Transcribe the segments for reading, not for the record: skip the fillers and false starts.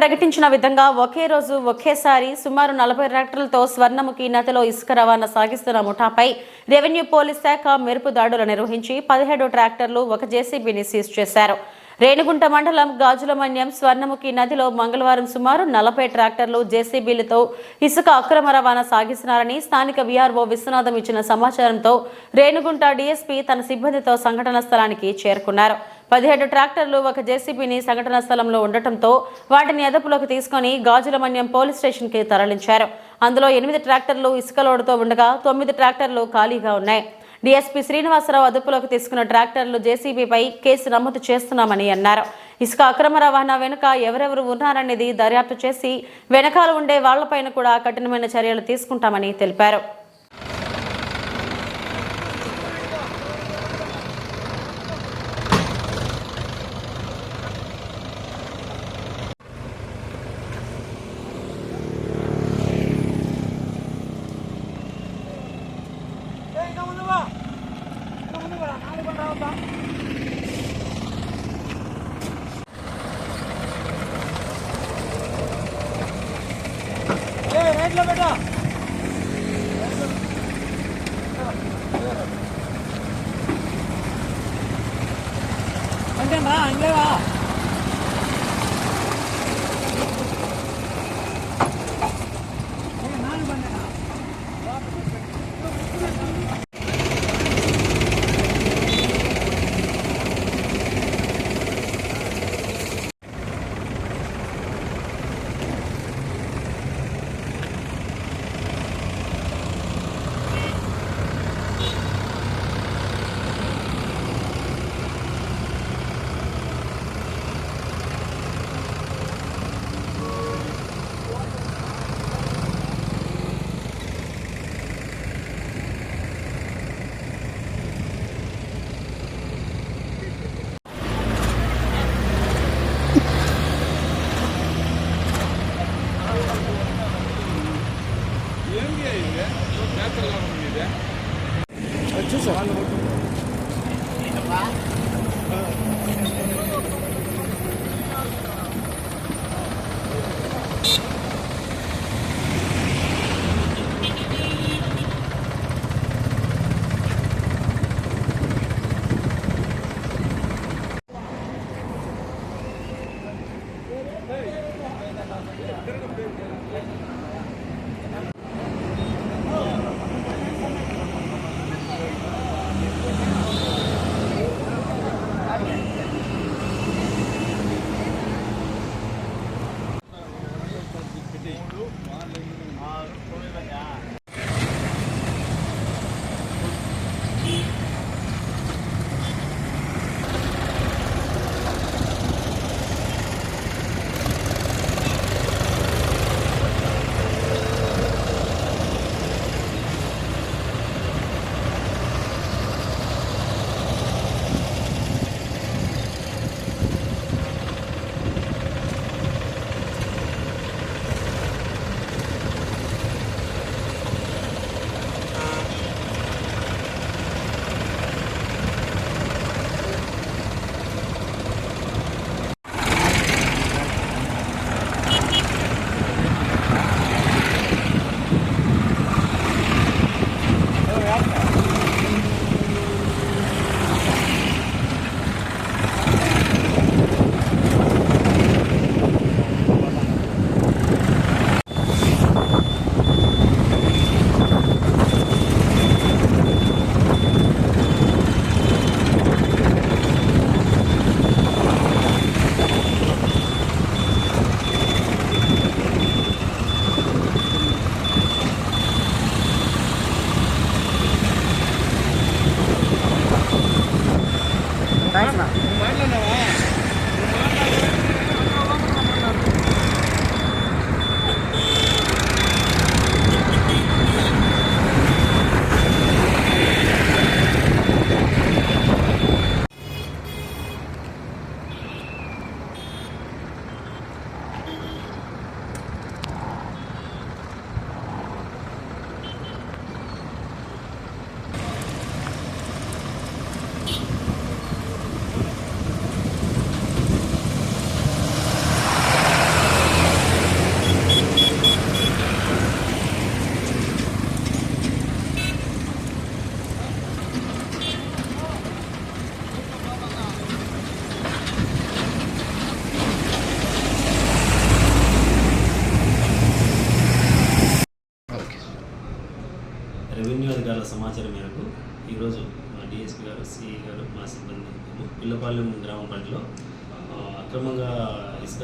ప్రకటించిన విధంగా ఒకే రోజు ఒకేసారి సుమారు 40 ట్రాక్టర్లతో స్వర్ణముఖి నదిలో ఇసుక రవాణా సాగిస్తున్న ముఠాపై రెవెన్యూ పోలీస్ శాఖ మెరుపు దాడులు నిర్వహించి 17 ట్రాక్టర్లు ఒక జేసీబీని సీజ్ చేశారు. రేణిగుంట మండలం గాజులమన్యం స్వర్ణముఖి నదిలో మంగళవారం సుమారు 40 ట్రాక్టర్లు జేసీబీలతో ఇసుక అక్రమ రవాణా సాగిస్తున్నారని స్థానిక వీఆర్ఓ విశ్వనాథం ఇచ్చిన సమాచారంతో రేణిగుంట డీఎస్పీ తన సిబ్బందితో సంఘటన స్థలానికి చేరుకున్నారు. 17 ట్రాక్టర్లు ఒక జేసీబీని సంఘటన స్థలంలో ఉండటంతో వాటిని అదుపులోకి తీసుకుని గాజులమన్యం పోలీస్ స్టేషన్కి తరలించారు. అందులో 8 ట్రాక్టర్లు ఇసుక లోడుతో ఉండగా 9 ట్రాక్టర్లు ఖాళీగా ఉన్నాయి. డీఎస్పీ శ్రీనివాసరావు అదుపులోకి తీసుకున్న ట్రాక్టర్లు జేసీబీపై కేసు నమోదు చేస్తున్నామని అన్నారు. ఇసుక అక్రమ రవాణా వెనుక ఎవరెవరు ఉన్నారనేది దర్యాప్తు చేసి వెనకాల ఉండే వాళ్లపైన కూడా కఠినమైన చర్యలు తీసుకుంటామని తెలిపారు. बेटा अंटे अंगलेवा రెవెన్యూ అధికారుల సమాచారం మేరకు ఈరోజు మా డిఎస్పీ గారు, సిఐ గారు, మా సిబ్బంది పిల్లపాలెం గ్రామ పరిధిలో అక్రమంగా ఇసుక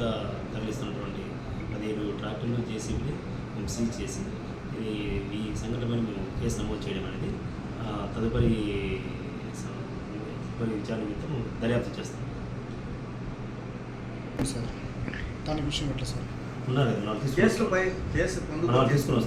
తరలిస్తున్నటువంటి 15 ట్రాక్టర్లు జేసీబీని మేము సీజ్ చేసి ఈ సంఘటన మీద మేము కేసు నమోదు చేయడం అనేది తదుపరి విచారణ నిమిత్తం దర్యాప్తు చేస్తాం సార్. దాని విషయం ఎట్లా సార్? ఉన్నారు కదా, వాళ్ళు తీసుకుని వస్తారు.